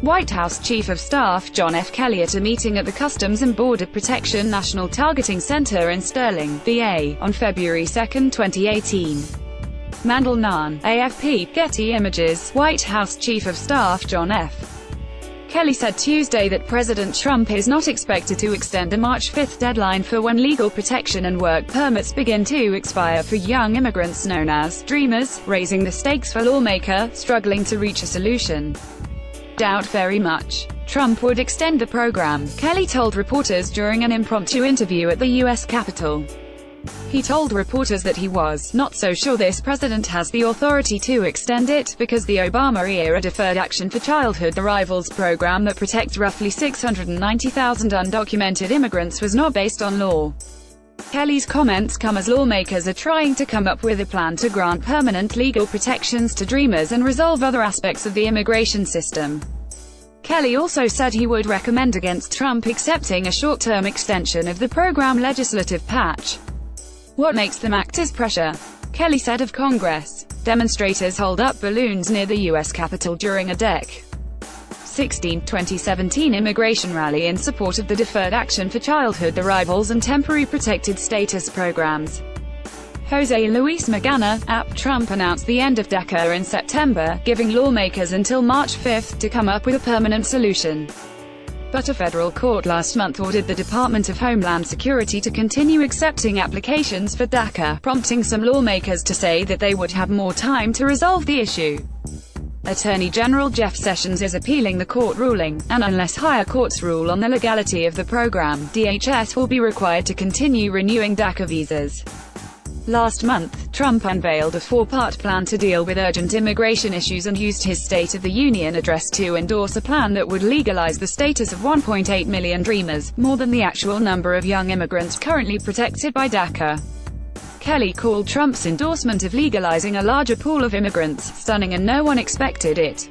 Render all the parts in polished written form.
White House Chief of Staff John F. Kelly at a meeting at the Customs and Border Protection National Targeting Center in Sterling, VA, on February 2, 2018. Mandel Nahn, AFP, Getty Images. White House Chief of Staff John F. Kelly said Tuesday that President Trump is not expected to extend a March 5 deadline for when legal protection and work permits begin to expire for young immigrants known as dreamers, raising the stakes for lawmakers struggling to reach a solution. Doubt very much Trump would extend the program, Kelly told reporters during an impromptu interview at the U.S. Capitol. He told reporters that he was not so sure this president has the authority to extend it, because the Obama-era Deferred Action for Childhood Arrivals program that protects roughly 690,000 undocumented immigrants was not based on law. Kelly's comments come as lawmakers are trying to come up with a plan to grant permanent legal protections to dreamers and resolve other aspects of the immigration system. Kelly also said he would recommend against Trump accepting a short-term extension of the program legislative patch. What makes them act is pressure, Kelly said of Congress. Demonstrators hold up balloons near the U.S. Capitol during a DEC 16, 2017 immigration rally in support of the Deferred Action for Childhood Arrivals and Temporary Protected Status programs. Jose Luis Magana, AP Trump announced the end of DACA in September, giving lawmakers until March 5 to come up with a permanent solution. But a federal court last month ordered the Department of Homeland Security to continue accepting applications for DACA, prompting some lawmakers to say that they would have more time to resolve the issue. Attorney General Jeff Sessions is appealing the court ruling, and unless higher courts rule on the legality of the program, DHS will be required to continue renewing DACA visas. Last month, Trump unveiled a four-part plan to deal with urgent immigration issues and used his State of the Union address to endorse a plan that would legalize the status of 1.8 million dreamers, more than the actual number of young immigrants currently protected by DACA. Kelly called Trump's endorsement of legalizing a larger pool of immigrants stunning, and no one expected it.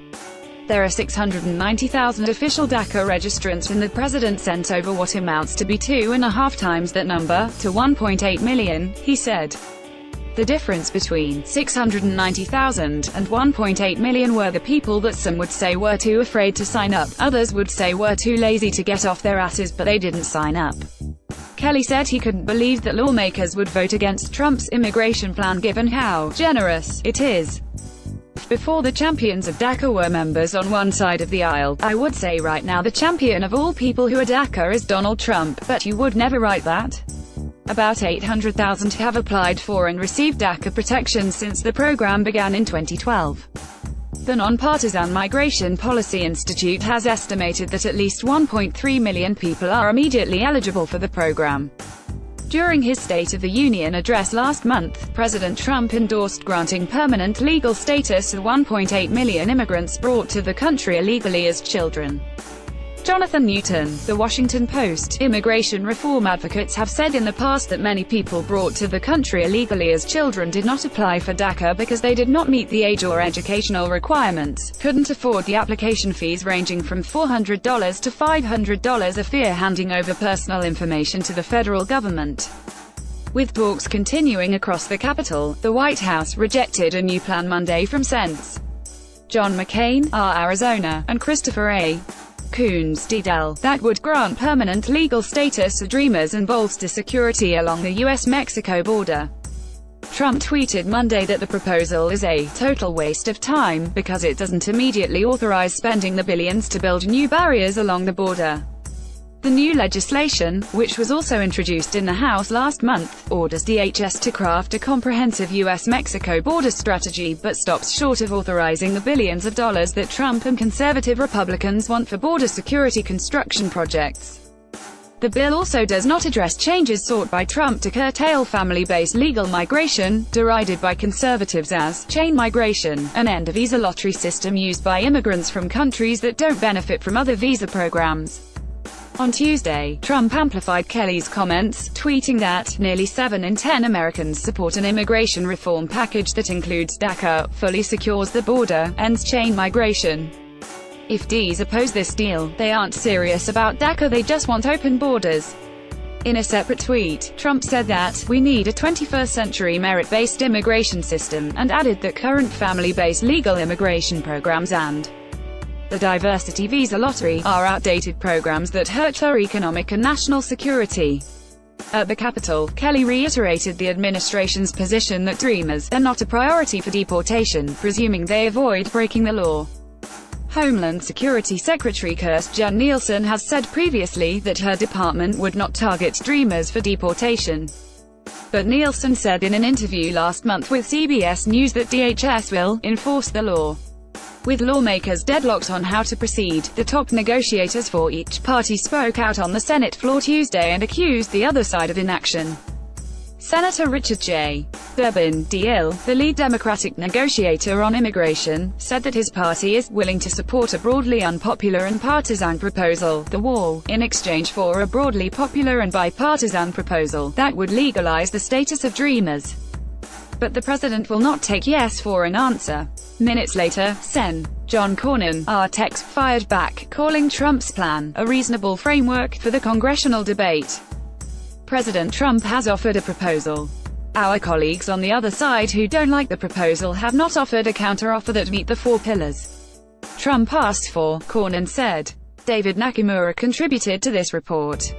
There are 690,000 official DACA registrants, and the president sent over what amounts to be 2.5 times that number, to 1.8 million, he said. The difference between 690,000 and 1.8 million were the people that some would say were too afraid to sign up, others would say were too lazy to get off their asses, but they didn't sign up. Kelly said he couldn't believe that lawmakers would vote against Trump's immigration plan given how generous it is. Before the champions of DACA were members on one side of the aisle, I would say right now the champion of all people who are DACA is Donald Trump, but you would never write that. About 800,000 have applied for and received DACA protection since the program began in 2012. The Nonpartisan Migration Policy Institute has estimated that at least 1.3 million people are immediately eligible for the program. During his State of the Union address last month, President Trump endorsed granting permanent legal status to 1.8 million immigrants brought to the country illegally as children. Jonathan Newton, The Washington Post. Immigration reform advocates have said in the past that many people brought to the country illegally as children did not apply for DACA because they did not meet the age or educational requirements, couldn't afford the application fees ranging from $400 to $500, or fear handing over personal information to the federal government. With talks continuing across the Capitol, the White House rejected a new plan Monday from Sens. John McCain, R. Arizona, and Christopher A. Coons, D.Del, that would grant permanent legal status to dreamers and bolster security along the U.S.-Mexico border. Trump tweeted Monday that the proposal is a total waste of time, because it doesn't immediately authorize spending the billions to build new barriers along the border. The new legislation, which was also introduced in the House last month, orders DHS to craft a comprehensive U.S.-Mexico border strategy, but stops short of authorizing the billions of dollars that Trump and conservative Republicans want for border security construction projects. The bill also does not address changes sought by Trump to curtail family-based legal migration, derided by conservatives as chain migration, an end-of-visa lottery system used by immigrants from countries that don't benefit from other visa programs. On Tuesday, Trump amplified Kelly's comments, tweeting that nearly 7 in 10 Americans support an immigration reform package that includes DACA, fully secures the border, ends chain migration. If Ds oppose this deal, they aren't serious about DACA, they just want open borders. In a separate tweet, Trump said that, "We need a 21st-century merit-based immigration system," and added that current family-based legal immigration programs and the diversity visa lottery, are outdated programs that hurt our economic and national security. At the Capitol, Kelly reiterated the administration's position that Dreamers are not a priority for deportation, presuming they avoid breaking the law. Homeland Security Secretary Kirstjen Nielsen has said previously that her department would not target Dreamers for deportation. But Nielsen said in an interview last month with CBS News that DHS will enforce the law. With lawmakers deadlocked on how to proceed, the top negotiators for each party spoke out on the Senate floor Tuesday and accused the other side of inaction. Senator Richard J. Durbin, D.L., the lead Democratic negotiator on immigration, said that his party is willing to support a broadly unpopular and partisan proposal, the wall, in exchange for a broadly popular and bipartisan proposal that would legalize the status of Dreamers. But the president will not take yes for an answer. Minutes later, Sen. John Cornyn, our text, fired back, calling Trump's plan a reasonable framework for the congressional debate. President Trump has offered a proposal. Our colleagues on the other side who don't like the proposal have not offered a counteroffer that meet the 4 pillars Trump asked for, Cornyn said. David Nakamura contributed to this report.